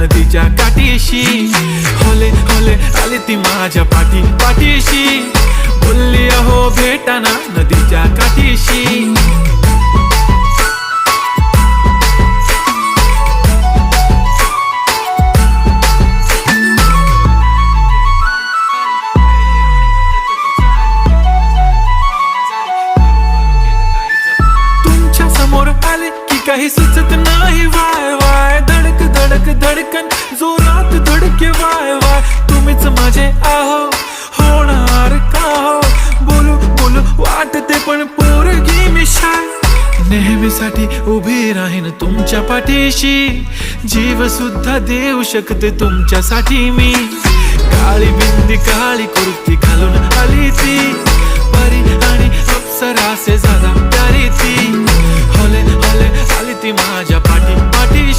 नदीच्या काठीशी. होले होले आली ती माझ्या पाठीशी. बोलली अहो भेटाना नदीच्या काठीशी. तुमच्या समोर आले की काही सुचत नाही. वाय वाय धडक धडक धडकन जोरात धडके. वाय वाय तुम्हीच माझे आहो, होणार का हो. बोलू बोलू वाटते पण पोरगी मी शाय. नेहमीसाठी उभी राहीन तुमच्या पाठीशी. जीव सुद्धा देऊ शकते तुमच्यासाठी मी. काळी बिंदी काळी कुर्ती घालून आली ती. परी आणि अप्सरा से ज्यादा प्यारी ती. होले होले आली ती माझ्या पाठीशी.